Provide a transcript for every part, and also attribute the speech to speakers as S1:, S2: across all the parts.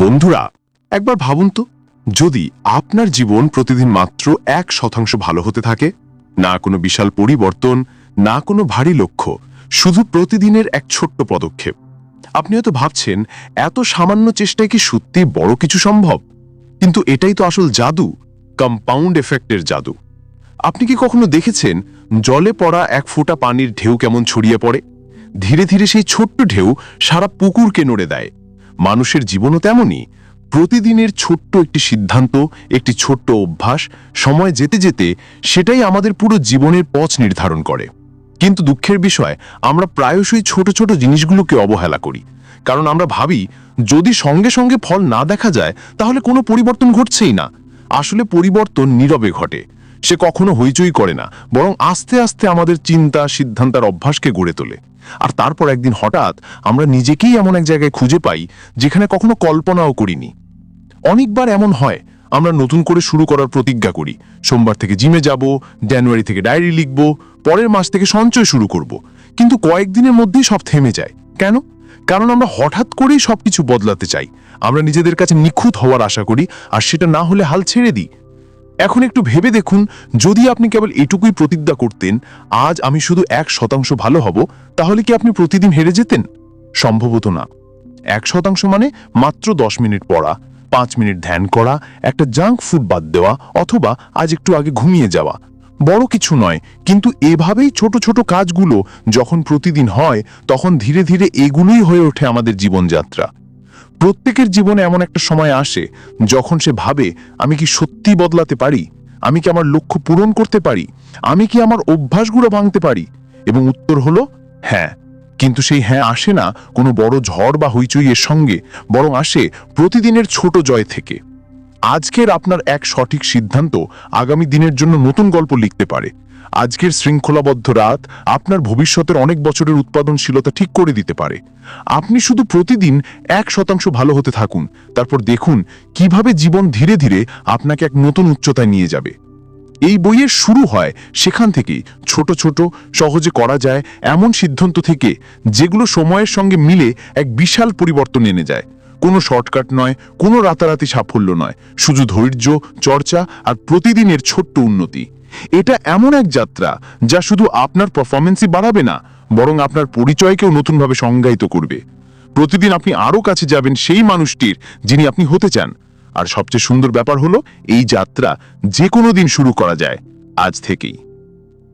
S1: বন্ধুরা, একবার ভাবুন তো, যদি আপনার জীবন প্রতিদিন মাত্র 1% ভালো হতে থাকে, না কোনো বিশাল পরিবর্তন, না কোনো ভারী লক্ষ্য, শুধু প্রতিদিনের এক ছোট্ট পদক্ষেপ। আপনি হয়তো ভাবছেন, এত সামান্য চেষ্টায় কি সত্যি বড় কিছু সম্ভব? কিন্তু এটাই তো আসল জাদু, কম্পাউন্ড এফেক্টের জাদু। আপনি কি কখনো দেখেছেন জলে পড়া এক ফোঁটা পানির ঢেউ কেমন ছড়িয়ে পড়ে? ধীরে ধীরে সেই ছোট্ট ঢেউ সারা পুকুরকে নড়ে দেয়। মানুষের জীবনও তেমনই। প্রতিদিনের ছোট্ট একটি সিদ্ধান্ত, একটি ছোট্ট অভ্যাস, সময় যেতে যেতে সেটাই আমাদের পুরো জীবনের পথ নির্ধারণ করে। কিন্তু দুঃখের বিষয়, আমরা প্রায়শই ছোট ছোট জিনিসগুলোকে অবহেলা করি। কারণ আমরা ভাবি, যদি সঙ্গে সঙ্গে ফল না দেখা যায় তাহলে কোনো পরিবর্তন ঘটছেই না। আসলে পরিবর্তন নীরবে ঘটে। সে কখনো হইচই করে না, বরং আস্তে আস্তে আমাদের চিন্তা, সিদ্ধান্তের অভ্যাসকে গড়ে তোলে। আর তারপর একদিন হঠাৎ আমরা নিজেকেই এমন এক জায়গায় খুঁজে পাই যেখানে কখনো কল্পনাও করিনি। অনেকবার এমন হয়, আমরা নতুন করে শুরু করার প্রতিজ্ঞা করি। সোমবার থেকে জিমে যাব, জানুয়ারি থেকে ডায়েরি লিখব, পরের মাস থেকে সঞ্চয় শুরু করব। কিন্তু কয়েকদিনের মধ্যেই সব থেমে যায়। কেন? কারণ আমরা হঠাৎ করেই সবকিছু বদলাতে চাই। আমরা নিজেদের কাছে নিখুঁত হওয়ার আশা করি, আর সেটা না হলে হাল ছেড়ে দিই। এখন একটু ভেবে দেখুন, যদি আপনি কেবল এটুকুই প্রতিজ্ঞা করতেন, আজ আমি শুধু 1% ভালো হব, তাহলে কি আপনি প্রতিদিন হেরে যেতেন? সম্ভবত না। 1% মানে মাত্র 10 মিনিট পড়া, 5 মিনিট ধ্যান করা, একটা জাঙ্ক ফুড বাদ দেওয়া, অথবা আজ একটু আগে ঘুমিয়ে যাওয়া। বড় কিছু নয়, কিন্তু এভাবেই ছোট ছোট কাজগুলো যখন প্রতিদিন হয়, তখন ধীরে ধীরে এগুলোই হয়ে ওঠে আমাদের জীবনযাত্রা। প্রত্যেকের জীবনে এমন একটা সময় আসে যখন সে ভাবে, আমি কি সত্যি বদলাতে পারি? আমি কি আমার লক্ষ্য পূরণ করতে পারি? আমি কি আমার অভ্যাসগুলো ভাঙতে পারি? এবং উত্তর হলো হ্যাঁ। কিন্তু সেই হ্যাঁ আসে না কোনো বড় ঝড় বা হইচইয়ের সঙ্গে, বরং আসে প্রতিদিনের ছোট জয় থেকে। আজকের আপনার এক সঠিক সিদ্ধান্ত আগামী দিনের জন্য নতুন গল্প লিখতে পারে। আজকের শৃঙ্খলাবদ্ধ রাত আপনার ভবিষ্যতের অনেক বছরের উৎপাদনশীলতা ঠিক করে দিতে পারে। আপনি শুধু প্রতিদিন 1% ভালো হতে থাকুন, তারপর দেখুন কিভাবে জীবন ধীরে ধীরে আপনাকে এক নতুন উচ্চতায় নিয়ে যাবে। এই বইয়ের শুরু হয় সেখান থেকেই, ছোট ছোট সহজে করা যায় এমন সিদ্ধান্ত থেকে, যেগুলো সময়ের সঙ্গে মিলে এক বিশাল পরিবর্তন এনে যায়। কোনো শর্টকাট নয়, কোনো রাতারাতি সাফল্য নয়, শুধু ধৈর্য, চর্চা আর প্রতিদিনের ছোট্ট উন্নতি। এটা এমন এক যাত্রা যা শুধু আপনার পারফরমেন্সই বাড়াবে না, বরং আপনার পরিচয়কেও নতুনভাবে সংজ্ঞায়িত করবে। প্রতিদিন আপনি আরও কাছে যাবেন সেই মানুষটির যিনি আপনি হতে চান। আর সবচেয়ে সুন্দর ব্যাপার হলো, এই যাত্রা যে কোনো দিন শুরু করা যায়, আজ থেকেই।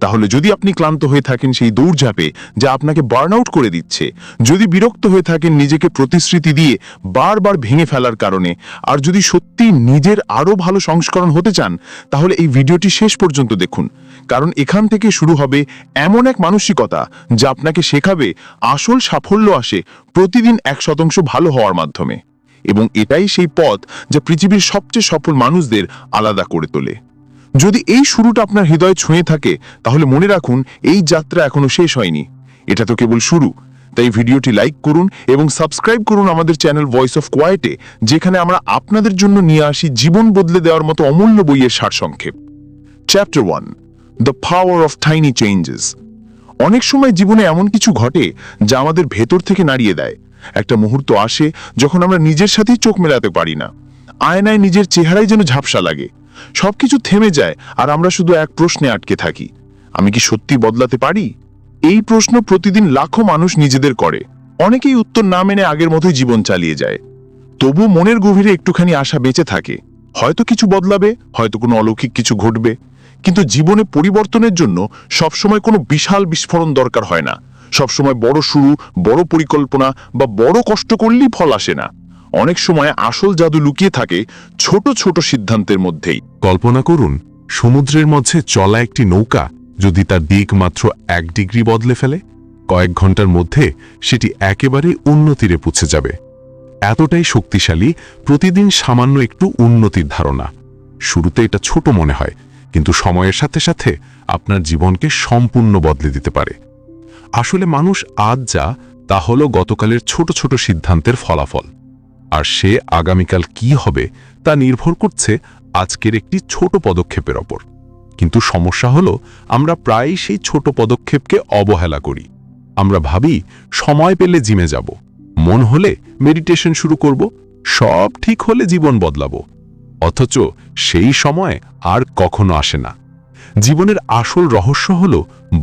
S1: তাহলে যদি আপনি ক্লান্ত হয়ে থাকেন সেই দৌড়ঝাঁপে যা আপনাকে বার্ন আউট করে দিচ্ছে, যদি বিরক্ত হয়ে থাকেন নিজেকে প্রতিশ্রুতি দিয়ে বারবার ভেঙে ফেলার কারণে, আর যদি সত্যি নিজের আরও ভালো সংস্করণ হতে চান, তাহলে এই ভিডিওটি শেষ পর্যন্ত দেখুন। কারণ এখান থেকে শুরু হবে এমন এক মানসিকতা যা আপনাকে শেখাবে আসল সাফল্য আসে প্রতিদিন 1% ভালো হওয়ার মাধ্যমে। এবং এটাই সেই পথ যা পৃথিবীর সবচেয়ে সফল মানুষদের আলাদা করে তোলে। যদি এই শুরুটা আপনার হৃদয় ছুঁয়ে থাকে, তাহলে মনে রাখুন, এই যাত্রা এখনো শেষ হয়নি। এটা তো কেবল শুরু। তাই ভিডিওটি লাইক করুন এবং সাবস্ক্রাইব করুন আমাদের চ্যানেল ভয়েস অফ কোয়েটে, যেখানে আমরা আপনাদের জন্য নিয়ে আসি জীবন বদলে দেওয়ার মতো অমূল্য বইয়ের সারসংক্ষেপ। Chapter 1, the power of tiny changes. অনেক সময় জীবনে এমন কিছু ঘটে যা আমাদের ভেতর থেকে নাড়িয়ে দেয়। একটা মুহূর্ত আসে যখন আমরা নিজের সাথেই চোখ মেলাতে পারি না। আয়নায় নিজের চেহারাই যেন ঝাপসা লাগে। সবকিছু থেমে যায় আর আমরা শুধু এক প্রশ্নে আটকে থাকি, আমি কি সত্যি বদলাতে পারি? এই প্রশ্ন প্রতিদিন লাখো মানুষ নিজেদের করে। অনেকেই উত্তর না মেনে আগের মতোই জীবন চালিয়ে যায়। তবু মনের গভীরে একটুখানি আশা বেঁচে থাকে, হয়তো কিছু বদলাবে, হয়তো কোনো অলৌকিক কিছু ঘটবে। কিন্তু জীবনে পরিবর্তনের জন্য সবসময় কোনো বিশাল বিস্ফোরণ দরকার হয় না। সবসময় বড় শুরু, বড় পরিকল্পনা বা বড় কষ্ট করলেই ফল আসে না। অনেক সময় আসল জাদু লুকিয়ে থাকে ছোট ছোট সিদ্ধান্তের মধ্যেই।
S2: কল্পনা করুন, সমুদ্রের মধ্যে চলা একটি নৌকা যদি তার দিক মাত্র 1 ডিগ্রি বদলে ফেলে, কয়েক ঘন্টার মধ্যে সেটি একেবারে অন্য তীরে পৌঁছে যাবে। এতটাই শক্তিশালী প্রতিদিন সামান্য একটু উন্নতির ধারণা। শুরুতে এটা ছোট মনে হয়, কিন্তু সময়ের সাথে সাথে আপনার জীবনকে সম্পূর্ণ বদলে দিতে পারে। আসলে মানুষ আজ যা, তা হলো গতকালের ছোট ছোট সিদ্ধান্তের ফলাফল। আর সে আগামীকাল কি হবে তা নির্ভর করছে আজকের একটি ছোট পদক্ষেপের ওপর। কিন্তু সমস্যা হলো, আমরা প্রায়ই সেই ছোট পদক্ষেপকে অবহেলা করি। আমরা ভাবি সময় পেলে জিমে যাব, মন হলে মেডিটেশন শুরু করব, সব ঠিক হলে জীবন বদলাবো, অথচ সেই সময় আর কখনো আসে না। জীবনের আসল রহস্য হলো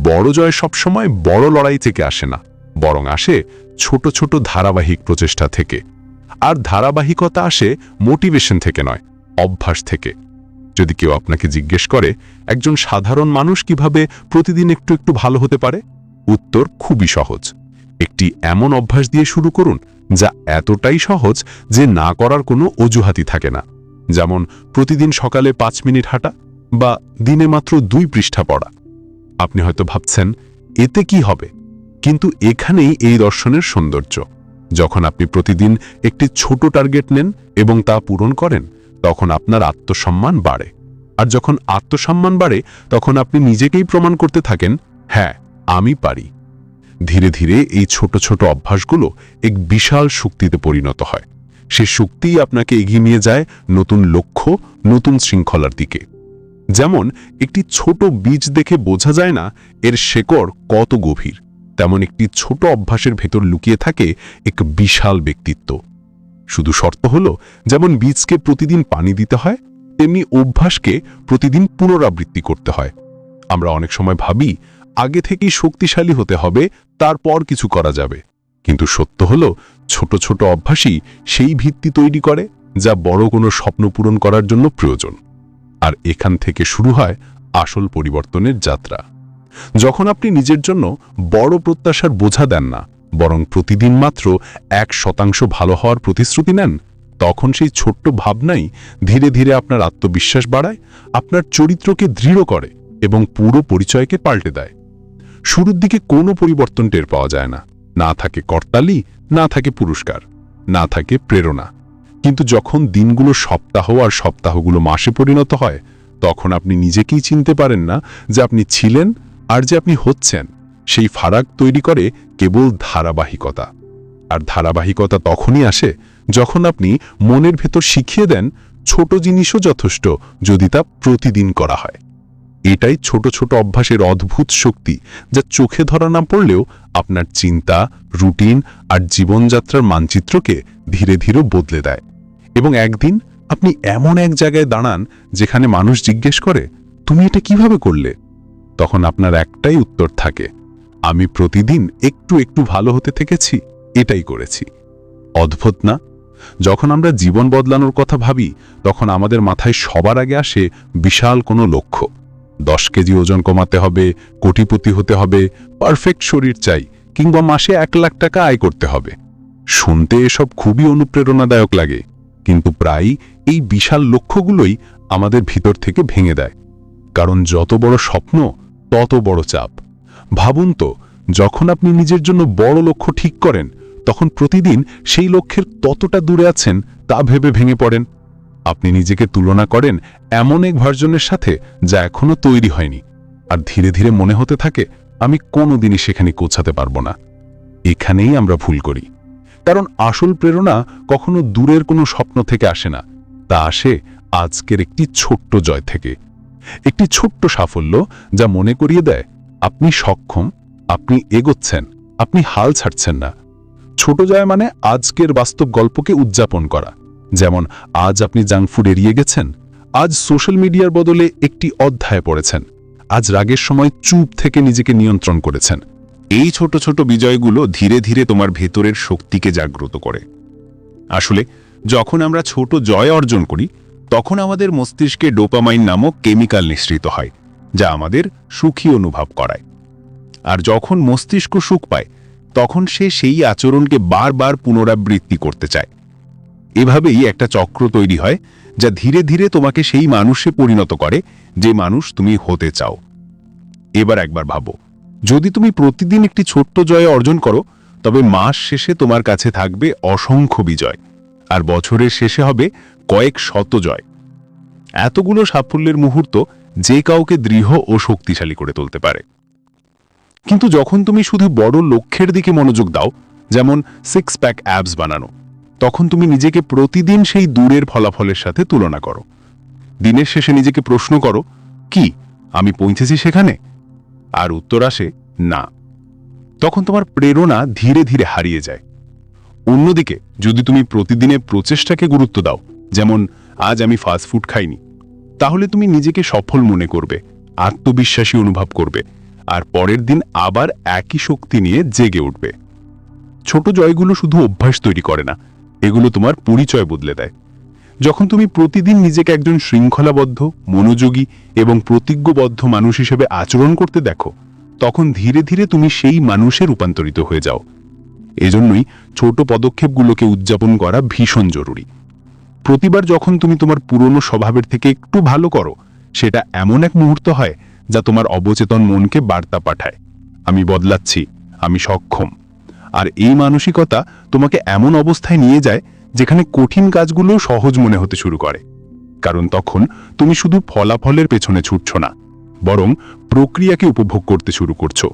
S2: বড় জয় সবসময় বড় লড়াই থেকে আসে না, বরং আসে ছোট ছোট ধারাবাহিক প্রচেষ্টা থেকে। আর ধারাবাহিকতা আসে মোটিভেশন থেকে নয়, অভ্যাস থেকে। যদি কেউ আপনাকে জিজ্ঞেস করে একজন সাধারণ মানুষ কিভাবে প্রতিদিন একটু একটু ভালো হতে পারে, উত্তর খুবই সহজ। একটি এমন অভ্যাস দিয়ে শুরু করুন যা এতটাই সহজ যে না করার কোনো অজুহাতই থাকে না। যেমন প্রতিদিন সকালে 5 মিনিট হাঁটা বা দিনে মাত্র 2 পৃষ্ঠা পড়া। আপনি হয়তো ভাবছেন এতে কি হবে, কিন্তু এখানেই এই দর্শনের সৌন্দর্য। যখন আপনি প্রতিদিন একটি ছোট টার্গেট নেন এবং তা পূরণ করেন, তখন আপনার আত্মসম্মান বাড়ে। আর যখন আত্মসম্মান বাড়ে, তখন আপনি নিজেকেই প্রমাণ করতে থাকেন, হ্যাঁ আমি পারি। ধীরে ধীরে এই ছোট ছোট অভ্যাসগুলো এক বিশাল শক্তিতে পরিণত হয়। সে শক্তিই আপনাকে এগিয়ে নিয়ে যায় নতুন লক্ষ্য, নতুন শৃঙ্খলার দিকে। যেমন একটি ছোট বীজ দেখে বোঝা যায় না এর শেকড় কত গভীর, তেমন একটি ছোট অভ্যাসের ভেতর লুকিয়ে থাকে এক বিশাল ব্যক্তিত্ব। শুধু শর্ত হলো, যেমন বীজকে প্রতিদিন পানি দিতে হয়, তেমনি অভ্যাসকে প্রতিদিন পুনরাবৃত্তি করতে হয়। আমরা অনেক সময় ভাবি আগে থেকেই শক্তিশালী হতে হবে, তারপর কিছু করা যাবে। কিন্তু সত্য হলো, ছোট ছোট অভ্যাসই সেই ভিত্তি তৈরি করে যা বড় কোনো স্বপ্ন পূরণ করার জন্য প্রয়োজন। আর এখান থেকে শুরু হয় আসল পরিবর্তনের যাত্রা। যখন আপনি নিজের জন্য বড় প্রত্যাশার বোঝা দেন না, বরং প্রতিদিন মাত্র 1% ভালো হওয়ার প্রতিশ্রুতি নেন, তখন সেই ছোট্ট ভাবনাই ধীরে ধীরে আপনার আত্মবিশ্বাস বাড়ায়, আপনার চরিত্রকে দৃঢ় করে এবং পুরো পরিচয়কে পাল্টে দেয়। শুরুর দিকে কোনো পরিবর্তন টের পাওয়া যায় না, না থাকে করতালি, না থাকে পুরস্কার, না থাকে প্রেরণা। কিন্তু যখন দিনগুলো সপ্তাহ আর সপ্তাহগুলো মাসে পরিণত হয়, তখন আপনি নিজেকেই চিনতে পারেন না যে আপনি ছিলেন আর যে আপনি হচ্ছেন। সেই ফারাক তৈরি করে কেবল ধারাবাহিকতা। আর ধারাবাহিকতা তখনই আসে যখন আপনি মনের ভেতর শিখিয়ে দেন ছোট জিনিসও যথেষ্ট যদি তা প্রতিদিন করা হয়। এটাই ছোট ছোট অভ্যাসের অদ্ভুত শক্তি, যা চোখে ধরা না পড়লেও আপনার চিন্তা, রুটিন আর জীবনযাত্রার মানচিত্রকে ধীরে ধীরে বদলে দেয়। এবং একদিন আপনি এমন এক জায়গায় দাঁড়ান যেখানে মানুষ জিজ্ঞেস করে, তুমি এটা কিভাবে করলে? তখন আপনার একটাই উত্তর থাকে, আমি প্রতিদিন একটু একটু ভালো হতে থেকেছি, এটাই করেছি। অদ্ভুত না? যখন আমরা জীবন বদলানোর কথা ভাবি, তখন আমাদের মাথায় সবার আগে আসে বিশাল কোনো লক্ষ্য। 10 কেজি ওজন কমাতে হবে, কোটিপতি হতে হবে, পারফেক্ট শরীর চাই, কিংবা মাসে 1 লাখ টাকা আয় করতে হবে। শুনতে এসব খুবই অনুপ্রেরণাদায়ক লাগে, কিন্তু প্রায়ই এই বিশাল লক্ষ্যগুলোই আমাদের ভিতর থেকে ভেঙে দেয়। কারণ যত বড় স্বপ্ন, তত বড় চাপ। ভাবুন তো, যখন আপনি নিজের জন্য বড় লক্ষ্য ঠিক করেন, তখন প্রতিদিন সেই লক্ষ্যের ততটা দূরে আছেন তা ভেবে ভেঙে পড়েন। আপনি নিজেকে তুলনা করেন এমন এক ভার্জনের সাথে যা এখনো তৈরি হয়নি, আর ধীরে ধীরে মনে হতে থাকে, আমি কোনোদিনই সেখানে পৌঁছাতে পারবো না। এখানেই আমরা ভুল করি। কারণ আসল প্রেরণা কখনো দূরের কোনো স্বপ্ন থেকে আসে না, তা আসে আজকের একটি ছোট্ট জয় থেকে। একটি ছোট্ট সাফল্য যা মনে করিয়ে দেয় আপনি সক্ষম, আপনি এগোচ্ছেন, আপনি হাল ছাড়ছেন না। ছোট জয় মানে আজকের বাস্তব গল্পকে উদযাপন করা। যেমন আজ আপনি জাঙ্ক ফুড এড়িয়ে গেছেন, আজ সোশ্যাল মিডিয়ার বদলে একটি অধ্যায় পড়েছেন, আজ রাগের সময় চুপ থেকে নিজেকে নিয়ন্ত্রণ করেছেন।
S1: এই ছোট ছোট বিজয়গুলো ধীরে ধীরে তোমার ভেতরের শক্তিকে জাগ্রত করে। আসলে যখন আমরা ছোট জয় অর্জন করি, তখন আমাদের মস্তিষ্কে ডোপামাইন নামক কেমিক্যাল নিঃসৃত হয়, যা আমাদের সুখী অনুভব করায়। আর যখন মস্তিষ্ক সুখ পায়, তখন সে সেই আচরণকে বারবার পুনরাবৃত্তি করতে চায়। এভাবেই একটা চক্র তৈরি হয়, যা ধীরে ধীরে তোমাকে সেই মানুষে পরিণত করে যে মানুষ তুমি হতে চাও। এবার একবার ভাবো, যদি তুমি প্রতিদিন একটি ছোট্ট জয় অর্জন করো, তবে মাস শেষে তোমার কাছে থাকবে অসংখ্য বিজয়, আর বছরের শেষে হবে কয়েক শত জয়। এতগুলো সাফল্যের মুহূর্ত যে কাউকে দৃঢ় ও শক্তিশালী করে তুলতে পারে। কিন্তু যখন তুমি শুধু বড় লক্ষ্যের দিকে মনোযোগ দাও, যেমন 6 প্যাক অ্যাবস বানানো, তখন তুমি নিজেকে প্রতিদিন সেই দূরের ফলাফলের সাথে তুলনা করো। দিনের শেষে নিজেকে প্রশ্ন করো, কি আমি পৌঁছেছি সেখানে? আর উত্তর আসে না। তখন তোমার প্রেরণা ধীরে ধীরে হারিয়ে যায়।
S3: অন্যদিকে যদি তুমি প্রতিদিনের প্রচেষ্টাকে গুরুত্ব দাও, যেমন আজ আমি ফাস্ট ফুড খাইনি, তাহলে তুমি নিজেকে সফল মনে করবে, আত্মবিশ্বাসী অনুভব করবে, আর পরের দিন আবার একই শক্তি নিয়ে জেগে উঠবে। ছোট জয়গুলো শুধু অভ্যাস তৈরি করে না, এগুলো তোমার পরিচয় বদলে দেয়। যখন তুমি প্রতিদিন নিজেকে একজন শৃঙ্খলাবদ্ধ, মনোযোগী এবং প্রতিজ্ঞবদ্ধ মানুষ হিসেবে আচরণ করতে দেখো, তখন ধীরে ধীরে তুমি সেই মানুষে রূপান্তরিত হয়ে যাও। এজন্যই ছোট পদক্ষেপগুলোকে উদযাপন করা ভীষণ জরুরি। প্রতিবার যখন তুমি তোমার পুরনো স্বভাবের থেকে একটু ভালো করো, সেটা এমন এক মুহূর্ত হয় যা তোমার অবচেতন মনকে বার্তা পাঠায়, আমি বদলাচ্ছি, আমি সক্ষম। আর এই মানসিকতা তোমাকে এমন অবস্থায় নিয়ে যায় যেখানে কঠিন কাজগুলো সহজ মনে হতে শুরু করে। কারণ তখন তুমি শুধু ফলাফলের পেছনে ছুটছ না, বরং প্রক্রিয়াকে উপভোগ করতে শুরু করছো।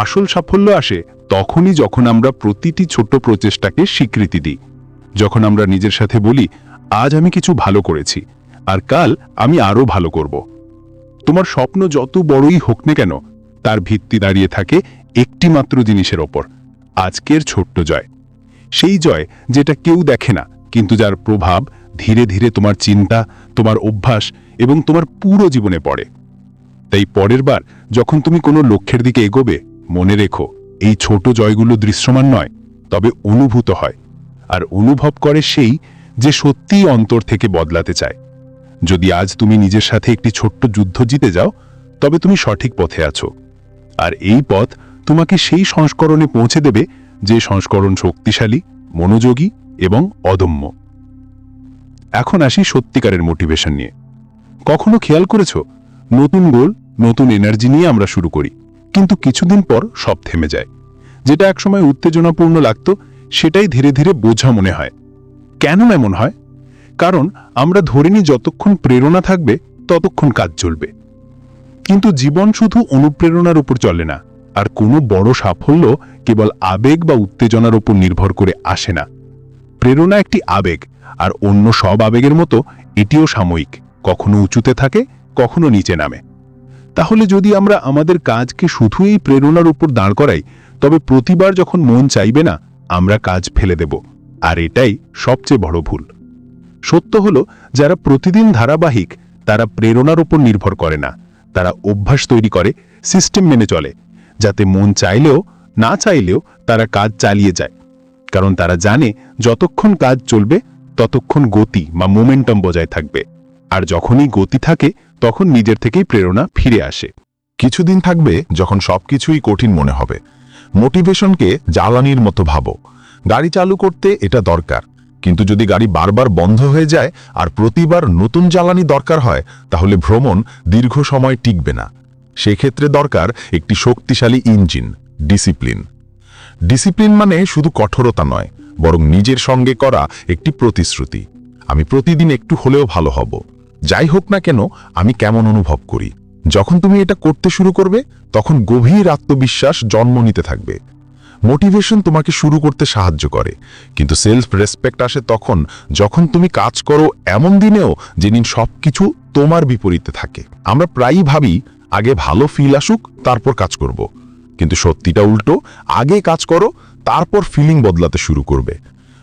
S3: আসল সাফল্য আসে তখনই যখন আমরা প্রতিটি ছোট্ট প্রচেষ্টাকে স্বীকৃতি দিই, যখন আমরা নিজের সাথে বলি, আজ আমি কিছু ভালো করেছি, আর কাল আমি আরও ভালো করব। তোমার স্বপ্ন যত বড়ই হোক না কেন, তার ভিত্তি দাঁড়িয়ে থাকে একটি মাত্র জিনিসের ওপর, আজকের ছোট্ট জয়। সেই জয় যেটা কেউ দেখে না, কিন্তু যার প্রভাব ধীরে ধীরে তোমার চিন্তা, তোমার অভ্যাস এবং তোমার পুরো জীবনে পড়ে। তাই পরের বার যখন তুমি কোনো লক্ষ্যের দিকে এগোবে, মনে রেখো, এই ছোট জয়গুলো দৃশ্যমান নয়, তবে অনুভূত হয়। আর অনুভব করে সেই যে সত্যিই অন্তর থেকে বদলাতে চায়। যদি আজ তুমি নিজের সাথে একটি ছোট্ট যুদ্ধ জিতে যাও, তবে তুমি সঠিক পথে আছো। আর এই পথ তোমাকে সেই সংস্করণে পৌঁছে দেবে যে সংস্করণ শক্তিশালী, মনোযোগী এবং অদম্য। এখন আসি সত্যিকারের মোটিভেশন নিয়ে। কখনো খেয়াল করেছো, নতুন গোল, নতুন এনার্জি নিয়ে আমরা শুরু করি, কিন্তু কিছুদিন পর সব থেমে যায়। যেটা একসময় উত্তেজনাপূর্ণ লাগতো, সেটাই ধীরে ধীরে বোঝা মনে হয়। কেন এমন হয়? কারণ আমরা ধরে নিই যতক্ষণ প্রেরণা থাকবে ততক্ষণ কাজ চলবে। কিন্তু জীবন শুধু অনুপ্রেরণার উপর চলে না, আর কোনো বড় সাফল্য কেবল আবেগ বা উত্তেজনার উপর নির্ভর করে আসে না। প্রেরণা একটি আবেগ, আর অন্য সব আবেগের মতো এটিও সাময়িক, কখনো উঁচুতে থাকে, কখনো নিচে নামে। তাহলে যদি আমরা আমাদের কাজকে শুধু এই প্রেরণার উপর দাঁড় করাই, তবে প্রতিবার যখন মন চাইবে না, আমরা কাজ ফেলে দেব। আর এটাই সবচেয়ে বড় ভুল। সত্য হলো, যারা প্রতিদিন ধারাবাহিক, তারা প্রেরণার উপর নির্ভর করে না, তারা অভ্যাস তৈরি করে, সিস্টেম মেনে চলে, যাতে মন চাইলেও না চাইলেও তারা কাজ চালিয়ে যায়। কারণ তারা জানে যতক্ষণ কাজ চলবে ততক্ষণ গতি বা মোমেন্টাম বজায় থাকবে, আর যখনই গতি থাকে তখন নিজের থেকেই প্রেরণা ফিরে আসে।
S1: কিছুদিন থাকবে যখন সবকিছুই কঠিন মনে হবে। মোটিভেশনকে জ্বালানির মতো ভাবো। গাড়ি চালু করতে এটা দরকার, কিন্তু যদি গাড়ি বারবার বন্ধ হয়ে যায় আর প্রতিবার নতুন জ্বালানি দরকার হয়, তাহলে ভ্রমণ দীর্ঘ সময় টিকবে না। সেক্ষেত্রে দরকার একটি শক্তিশালী ইঞ্জিন, ডিসিপ্লিন। ডিসিপ্লিন মানে শুধু কঠোরতা নয়, বরং নিজের সঙ্গে করা একটি প্রতিশ্রুতি। আমি প্রতিদিন একটু হলেও ভালো হব, যাই হোক না কেন আমি কেমন অনুভব করি। যখন তুমি এটা করতে শুরু করবে, তখন গভীর আত্মবিশ্বাস জন্ম নিতে থাকবে। মোটিভেশন তোমাকে শুরু করতে সাহায্য করে, কিন্তু সেলফ রেসপেক্ট আসে তখন যখন তুমি কাজ করো এমন দিনেও যেদিন সবকিছু তোমার বিপরীতে থাকে। আমরা প্রায়ই ভাবি আগে ভালো ফিল আসুক তারপর কাজ করব, কিন্তু সত্যিটা উল্টো, আগে কাজ করো তারপর ফিলিং বদলাতে শুরু করবে।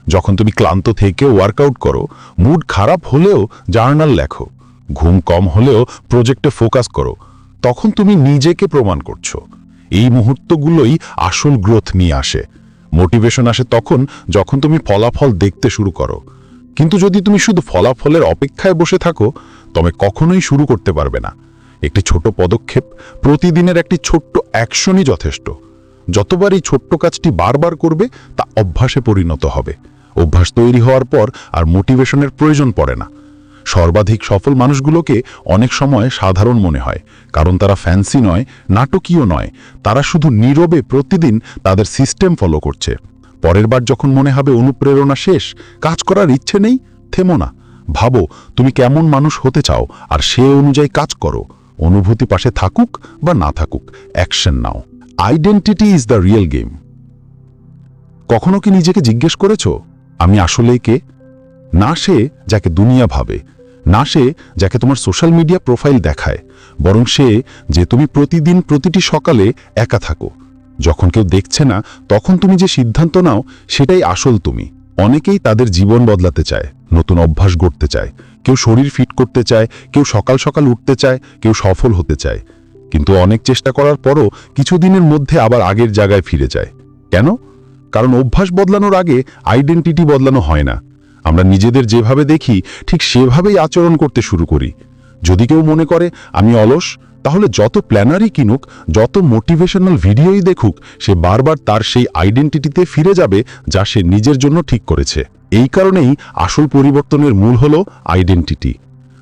S1: যখন তুমি ক্লান্ত থেকে ওয়ার্কআউট করো, মুড খারাপ হলেও জার্নাল লেখো, ঘুম কম হলেও প্রজেক্টে ফোকাস করো, তখন তুমি নিজেকে প্রমাণ করছো। এই মুহূর্তগুলোই আসল গ্রোথ নিয়ে আসে। মোটিভেশন আসে তখন যখন তুমি ফলাফল দেখতে শুরু করো। কিন্তু যদি তুমি শুধু ফলাফলের অপেক্ষায় বসে থাকো, তবে কখনোই শুরু করতে পারবে না। একটি ছোট পদক্ষেপ, প্রতিদিনের একটি ছোট্ট অ্যাকশনই যথেষ্ট। যতবার এই ছোট্ট কাজটি বারবার করবে, তা অভ্যাসে পরিণত হবে। অভ্যাস তৈরি হওয়ার পর আর মোটিভেশনের প্রয়োজন পড়ে না। সর্বাধিক সফল মানুষগুলোকে অনেক সময় সাধারণ মনে হয়, কারণ তারা ফ্যান্সি নয়, নাটকীয় নয়, তারা শুধু নীরবে প্রতিদিন তাদের সিস্টেম ফলো করছে। পরের বার যখন মনে হবে অনুপ্রেরণা শেষ, কাজ করার ইচ্ছে নেই, থেমো না, ভাবো তুমি কেমন মানুষ হতে চাও, আর সে অনুযায়ী কাজ করো। অনুভূতি পাশে থাকুক বা না থাকুক, action now. Identity is the real game. কখনো কি নিজেকে জিজ্ঞেস করেছো, আমি আসলেই কে? না সে যাকে দুনিয়া ভাবে, না সে যাকে তোমার সোশ্যাল মিডিয়া প্রোফাইল দেখায়, বরং সে যে তুমি প্রতিদিন প্রতিটি সকালে একা থাকো,
S3: যখন কেউ দেখছে না তখন তুমি যে সিদ্ধান্ত নাও সেটাই আসল তুমি। অনেকেই তাদের জীবন বদলাতে চায়, নতুন অভ্যাস গড়তে চায়, কেউ শরীর ফিট করতে চায়, কেউ সকাল সকাল উঠতে চায়, কেউ সফল হতে চায়। কিন্তু অনেক চেষ্টা করার পরও কিছুদিনের মধ্যে আবার আগের জায়গায় ফিরে যায়। কেন? কারণ অভ্যাস বদলানোর আগে আইডেন্টিটি বদলানো হয় না। আমরা নিজেদের যেভাবে দেখি ঠিক সেভাবেই আচরণ করতে শুরু করি। যদি কেউ মনে করে আমি অলস, তাহলে যত প্ল্যানারই কিনুক, যত মোটিভেশনাল ভিডিওই দেখুক, সে বারবার তার সেই আইডেন্টিটিতে ফিরে যাবে যা সে নিজের জন্য ঠিক করেছে। এই কারণেই আসল পরিবর্তনের মূল হলো আইডেন্টিটি।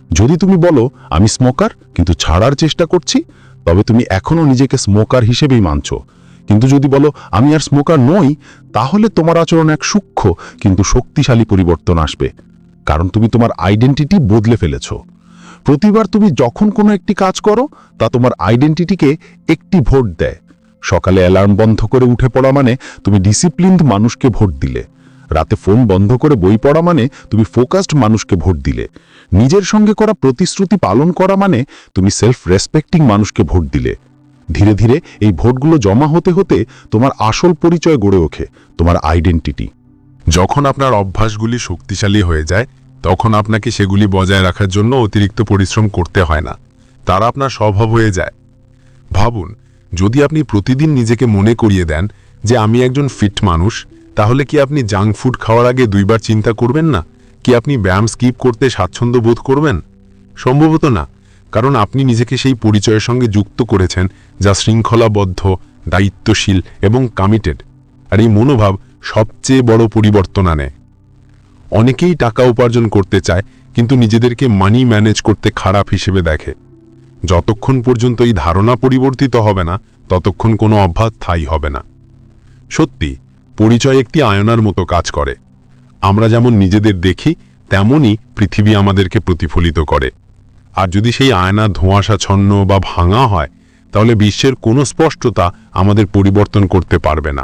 S3: যদি তুমি বলো আমি স্মোকার কিন্তু ছাড়ার চেষ্টা করছি, তবে তুমি এখনও নিজেকে স্মোকার হিসেবেই মানছো। কিন্তু যদি বলো আমি আর স্মোকার নই, তাহলে তোমার আচরণ এক সূক্ষ্ম কিন্তু শক্তিশালী পরিবর্তন আসবে, কারণ তুমি তোমার আইডেন্টিটি বদলে ফেলেছো। প্রতিবার তুমি যখন কোনো একটি কাজ করো, তা তোমার আইডেন্টিটিকে একটি ভোট দেয়। সকালে অ্যালার্ম বন্ধ করে উঠে পড়া মানে তুমি ডিসিপ্লিনড মানুষকে ভোট দিলে। রাতে ফোন বন্ধ করে বই পড়া মানে তুমি ফোকাসড মানুষকে ভোট দিলে। নিজের সঙ্গে করা প্রতিশ্রুতি পালন করা মানে তুমি সেলফ রেসপেক্টিং মানুষকে ভোট দিলে। ধীরে ধীরে এই ভোটগুলো জমা হতে হতে তোমার আসল পরিচয় গড়ে ওঠে, তোমার আইডেন্টিটি।
S2: যখন আপনার অভ্যাসগুলি শক্তিশালী হয়ে যায়, তখন আপনাকে সেগুলি বজায় রাখার জন্য অতিরিক্ত পরিশ্রম করতে হয় না, তারা আপনার স্বভাব হয়ে যায়। ভাবুন, যদি আপনি প্রতিদিন নিজেকে মনে করিয়ে দেন যে আমি একজন ফিট মানুষ, তাহলে কি আপনি জাঙ্ক ফুড খাওয়ার আগে দুইবার চিন্তা করবেন না? কি আপনি ব্যায়াম স্কিপ করতে স্বাচ্ছন্দ্য বোধ করবেন? সম্ভবত না, কারণ আপনি নিজেকে সেই পরিচয়ের সঙ্গে যুক্ত করেছেন যা শৃঙ্খলাবদ্ধ, দায়িত্বশীল এবং কমিটেড। আর এই মনোভাব সবচেয়ে বড় পরিবর্তন আনে। অনেকেই টাকা উপার্জন করতে চায়, কিন্তু নিজেদেরকে মানি ম্যানেজ করতে খারাপ হিসেবে দেখে। যতক্ষণ পর্যন্ত এই ধারণা পরিবর্তিত হবে না, ততক্ষণ কোনো অভ্যাস স্থায়ী হবে না। সত্যি, পরিচয় একটি আয়নার মতো কাজ করে। আমরা যেমন নিজেদের দেখি, তেমনই পৃথিবী আমাদেরকে প্রতিফলিত করে। আর যদি সেই আয়না ধোঁয়াশাচ্ছন্ন বা ভাঙা হয়, তাহলে বিশ্বের কোনো স্পষ্টতা আমাদের পরিবর্তন করতে পারবে না।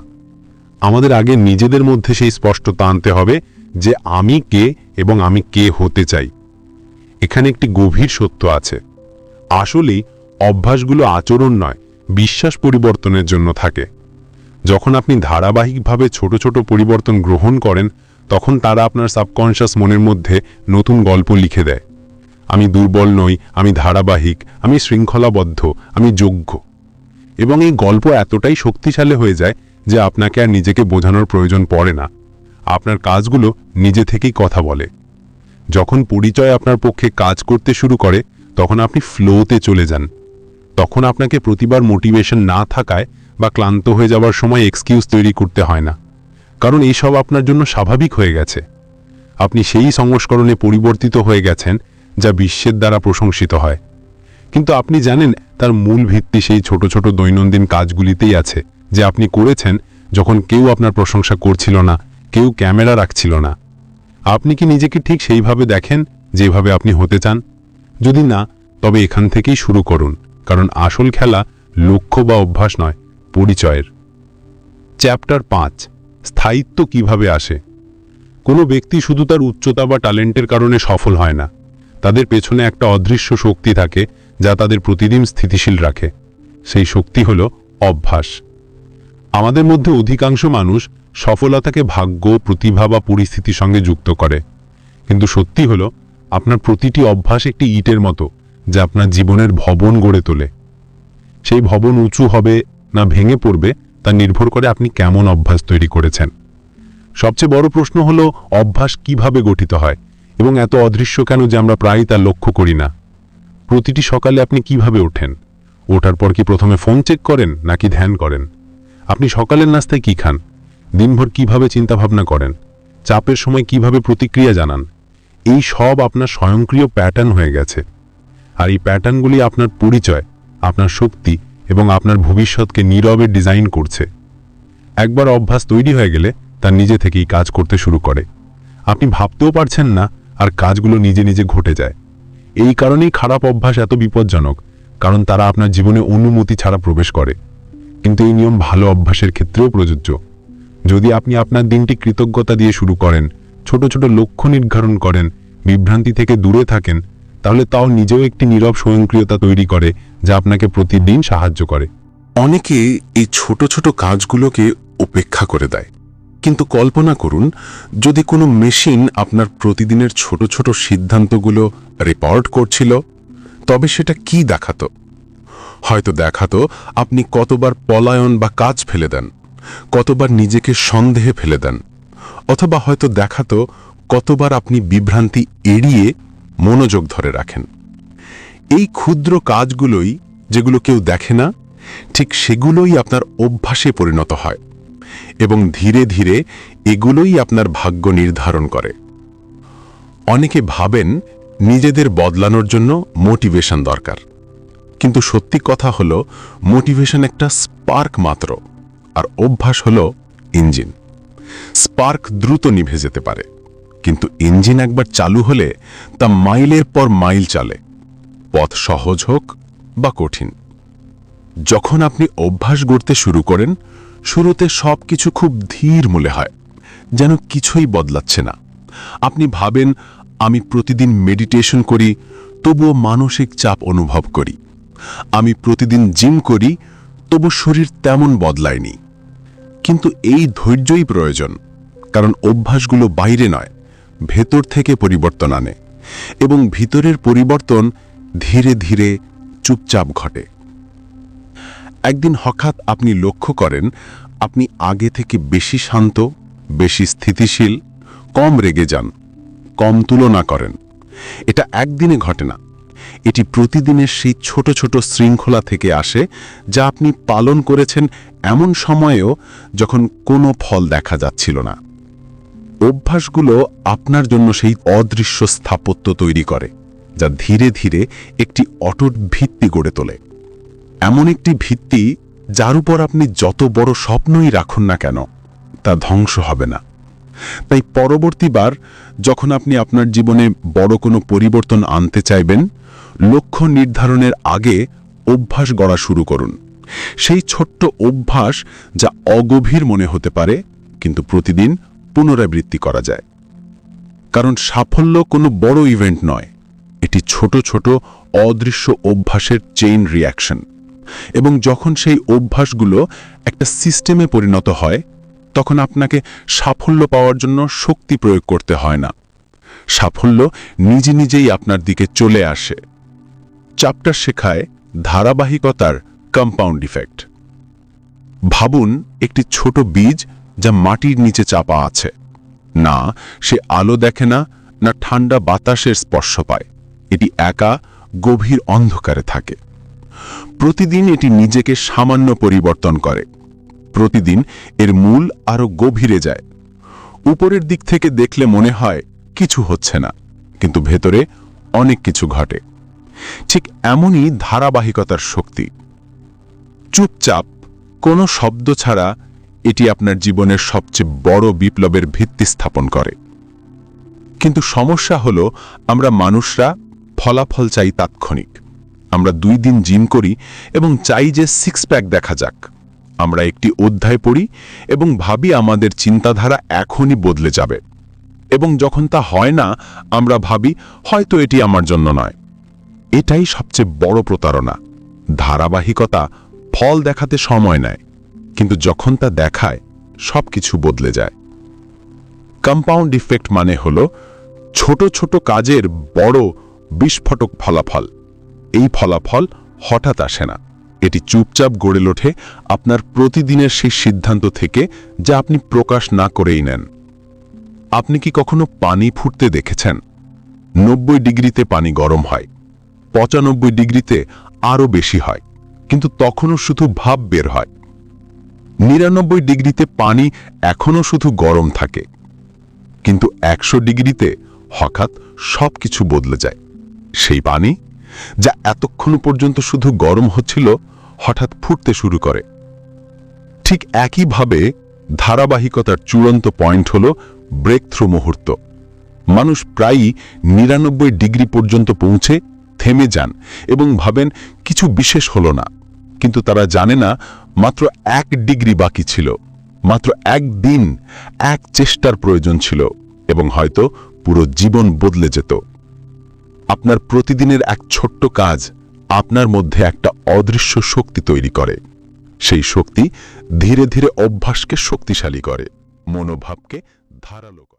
S2: আমাদের আগে নিজেদের মধ্যে সেই স্পষ্টতা আনতে হবে যে আমি কে এবং আমি কে হতে চাই। এখানে একটি গভীর সত্য আছে। আসলেই অভ্যাসগুলো আচরণ নয়, বিশ্বাস পরিবর্তনের জন্য থাকে। যখন আপনি ধারাবাহিকভাবে ছোট ছোট পরিবর্তন গ্রহণ করেন, তখন তারা আপনার সাবকনশিয়াস মনের মধ্যে নতুন গল্প লিখে দেয়। আমি দুর্বল নই, আমি ধারাবাহিক, আমি শৃঙ্খলাবদ্ধ, আমি যোগ্য। এবং এই গল্প এতটাই শক্তিশালী হয়ে যায় যে আপনাকে আর নিজেকে বোঝানোর প্রয়োজন পড়ে না। আপনার কাজগুলো নিজে থেকেই কথা বলে। যখন পরিচয় আপনার পক্ষে কাজ করতে শুরু করে, তখন আপনি ফ্লোতে চলে যান। তখন আপনাকে প্রতিবার মোটিভেশন না থাকায় বা ক্লান্ত হয়ে যাবার সময় এক্সকিউজ তৈরি করতে হয় না, কারণ এইসব আপনার জন্য স্বাভাবিক হয়ে গেছে। আপনি সেই সংস্করণে পরিবর্তিত হয়ে গেছেন যা বিশ্বের দ্বারা প্রশংসিত হয়। কিন্তু আপনি জানেন তার মূল ভিত্তি সেই ছোট ছোট দৈনন্দিন কাজগুলিতেই আছে, যে আপনি করেছেন যখন কেউ আপনার প্রশংসা করছিল না, কেউ ক্যামেরা রাখছিল না। আপনি কি নিজেকে ঠিক সেইভাবে দেখেন যেভাবে আপনি হতে চান? যদি না, তবে এখান থেকেই শুরু করুন, কারণ আসল খেলা লক্ষ্য বা অভ্যাস নয়, পরিচয়ের। চ্যাপ্টার 5, স্থায়িত্ব কিভাবে আসে। কোনো ব্যক্তি শুধু তার উচ্চতা বা ট্যালেন্টের কারণে সফল হয় না। তাদের পেছনে একটা অদৃশ্য শক্তি থাকে যা তাদের প্রতিদিন স্থিতিশীল রাখে। সেই শক্তি হলো অভ্যাস। আমাদের মধ্যে অধিকাংশ মানুষ সফলতাকে ভাগ্য, প্রতিভা বা পরিস্থিতির সঙ্গে যুক্ত করে। কিন্তু সত্যি হলো, আপনার প্রতিটি অভ্যাস একটি ইটের মতো যা আপনার জীবনের ভবন গড়ে তোলে। সেই ভবন উঁচু হবে না ভেঙে পড়বে তা নির্ভর করে আপনি কেমন অভ্যাস তৈরি করেছেন। সবচেয়ে বড় প্রশ্ন হলো অভ্যাস কিভাবে গঠিত হয় এবং এত অদৃশ্য কেন যে আমরা প্রায়ই তা লক্ষ্য করি না। প্রতিটি সকালে আপনি কিভাবে ওঠেন? ওঠার পর কি প্রথমে ফোন চেক করেন নাকি ধ্যান করেন? আপনি সকালের নাস্তায় কি খান? দিনভর কিভাবে চিন্তাভাবনা করেন? চাপের সময় কিভাবে প্রতিক্রিয়া জানান? এই সব আপনার স্বয়ংক্রিয় প্যাটার্ন হয়ে গেছে। আর এই প্যাটার্নগুলি আপনার পরিচয়, আপনার শক্তি এবং আপনার ভবিষ্যৎকে নীরবে ডিজাইন করছে। একবার অভ্যাস তৈরি হয়ে গেলে তা নিজে থেকেই কাজ করতে শুরু করে। আপনি ভাবতেও পারছেন না, আর কাজগুলো নিজে নিজে ঘটে যায়। এই কারণেই খারাপ অভ্যাস এত বিপজ্জনক, কারণ তারা আপনার জীবনে অনুমতি ছাড়া প্রবেশ করে। কিন্তু এই নিয়ম ভালো অভ্যাসের ক্ষেত্রেও প্রযোজ্য। যদি আপনি আপনার দিনটি কৃতজ্ঞতা দিয়ে শুরু করেন, ছোট ছোট লক্ষ্য নির্ধারণ করেন, বিভ্রান্তি থেকে দূরে থাকেন, তাহলে তাও নিজেও একটি নীরব স্বয়ংক্রিয়তা তৈরি করে যা আপনাকে প্রতিদিন সাহায্য করে। অনেকে এই ছোট ছোট কাজগুলোকে উপেক্ষা করে দেয়, কিন্তু কল্পনা করুন যদি কোনো মেশিন আপনার প্রতিদিনের ছোট ছোট সিদ্ধান্তগুলো রেকর্ড করছিল, তবে সেটা কি দেখাতো? হয়তো দেখাতো আপনি কতবার পলায়ন বা কাজ ফেলে দেন, কতবার নিজেকে সন্দেহে ফেলে দেন, অথবা হয়তো দেখাতো কতবার আপনি বিভ্রান্তি এড়িয়ে মনোযোগ ধরে রাখেন। এই ক্ষুদ্র কাজগুলোই, যেগুলো কেউ দেখে না, ঠিক সেগুলোই আপনার অভ্যাসে পরিণত হয় এবং ধীরে ধীরে এগুলোই আপনার ভাগ্য নির্ধারণ করে। অনেকে ভাবেন নিজেদের বদলানোর জন্য মোটিভেশন দরকার, কিন্তু সত্যি কথা হলো মোটিভেশন একটা স্পার্ক মাত্র, আর অভ্যাস হলো ইঞ্জিন। স্পার্ক দ্রুত নিভে যেতে পারে, কিন্তু ইঞ্জিন একবার চালু হলে তা মাইলের পর মাইল চলে, পথ সহজ হোক বা কঠিন। যখন আপনি অভ্যাস গড়তে শুরু করেন, শুরুতে সবকিছু খুব ধীর মনে হয়, যেন কিছুই বদলাচ্ছে না। আপনি ভাবেন আমি প্রতিদিন মেডিটেশন করি, তবুও মানসিক চাপ অনুভব করি। আমি প্রতিদিন জিম করি, তবু শরীর তেমন বদলায়নি। কিন্তু এই ধৈর্যই প্রয়োজন, কারণ অভ্যাসগুলো বাইরে নয়, ভেতর থেকে পরিবর্তন আনে, এবং ভিতরের পরিবর্তন ধীরে ধীরে চুপচাপ ঘটে। একদিন হঠাৎ আপনি লক্ষ্য করেন আপনি আগে থেকে বেশি শান্ত, বেশি স্থিতিশীল, কম রেগে যান, কম তুলনা করেন। এটা একদিনে ঘটে না, এটি প্রতিদিনের সেই ছোট ছোট শৃঙ্খলা থেকে আসে, যা আপনি পালন করেছেন এমন সময়েও যখন কোনো ফল দেখা যাচ্ছিল না। অভ্যাসগুলো আপনার জন্য সেই অদৃশ্য স্থাপত্য তৈরি করে, যা ধীরে ধীরে একটি অটুট ভিত্তি গড়ে তোলে। এমন একটি ভিত্তি যার উপর আপনি যত বড় স্বপ্নই রাখুন না কেন, তা ধ্বংস হবে না। তাই পরবর্তীবার যখন আপনি আপনার জীবনে বড় কোনো পরিবর্তন আনতে চাইবেন, লক্ষ্য নির্ধারণের আগে অভ্যাস গড়া শুরু করুন। সেই ছোট্ট অভ্যাস যা অগভীর মনে হতে পারে, কিন্তু প্রতিদিন পুনরাবৃত্তি করা যায়। কারণ সাফল্য কোনো বড় ইভেন্ট নয়, এটি ছোট ছোট অদৃশ্য অভ্যাসের চেইন রিঅ্যাকশন। এবং যখন সেই অভ্যাসগুলো একটা সিস্টেমে পরিণত হয়, তখন আপনাকে সাফল্য পাওয়ার জন্য শক্তি প্রয়োগ করতে হয় না। সাফল্য নিজে নিজেই আপনার দিকে চলে আসে। চ্যাপ্টার শেখায় ধারাবাহিকতার কম্পাউন্ড ইফেক্ট। ভাবুন একটি ছোট বীজ যা মাটির নিচে চাপা আছে। না সে আলো দেখে না, না ঠান্ডা বাতাসের স্পর্শ পায়। এটি একা গভীর অন্ধকারে থাকে। প্রতিদিন এটি নিজেকে সামান্য পরিবর্তন করে। প্রতিদিন এর মূল আরো গভীরে যায়। উপরের দিক থেকে দেখলে মনে হয় কিছু হচ্ছে না, কিন্তু ভেতরে অনেক কিছু ঘটে। ঠিক এমনই ধারাবাহিকতার শক্তি। চুপচাপ কোনো শব্দ ছাড়া এটি আপনার জীবনের সবচেয়ে বড় বিপ্লবের ভিত্তি স্থাপন করে। কিন্তু সমস্যা হলো আমরা মানুষরা ফলাফল চাই তাৎক্ষণিক। আমরা 2 দিন জিম করি এবং চাই যে 6 প্যাক দেখা যাক। আমরা একটি অধ্যায় পড়ি এবং ভাবি আমাদের চিন্তাধারা এখনই বদলে যাবে, এবং যখন তা হয় না আমরা ভাবি হয়তো এটি আমার জন্য নয়। এটাই সবচেয়ে বড় প্রতারণা। ধারাবাহিকতা ফল দেখাতে সময় নেয়, কিন্তু যখন তা দেখায় সবকিছু বদলে যায়। কম্পাউন্ড ইফেক্ট মানে হলো ছোট ছোট কাজের বড় বিস্ফোরক ফলাফল। এই ফলাফল হঠাৎ আসে না, এটি চুপচাপ গড়ে ওঠে আপনার প্রতিদিনের সেই সিদ্ধান্ত থেকে, যা আপনি প্রকাশ না করেই নেন। আপনি কি কখনো পানি ফুটতে দেখেছেন? 90 ডিগ্রিতে পানি গরম হয়, 95 ডিগ্রিতে আরও বেশি হয়, কিন্তু তখনও শুধু ভাপ বের হয়। 99 ডিগ্রিতে পানি এখনও শুধু গরম থাকে, কিন্তু 100 ডিগ্রিতে হঠাৎ সবকিছু বদলে যায়। সেই পানি যা এতক্ষণ পর্যন্ত শুধু গরম হচ্ছিল, হঠাৎ ফুটতে শুরু করে। ঠিক একইভাবে ধারাবাহিকতার চূড়ান্ত পয়েন্ট হল ব্রেক থ্রু মুহূর্ত। মানুষ প্রায়ই 99 ডিগ্রি পর্যন্ত পৌঁছে থেমে যান এবং ভাবেন কিছু বিশেষ হলো না, কিন্তু তারা জানে না মাত্র 1 ডিগ্রি বাকি ছিল, মাত্র 1 দিন, 1 চেষ্টার প্রয়োজন ছিল, এবং হয়তো পুরো জীবন বদলে যেত। আপনার প্রতিদিনের এক ছোট্ট কাজ আপনার মধ্যে একটা অদৃশ্য শক্তি তৈরি করে। সেই শক্তি ধীরে ধীরে অভ্যাসকে শক্তিশালী করে, মনোভাবকে ধারালো করে।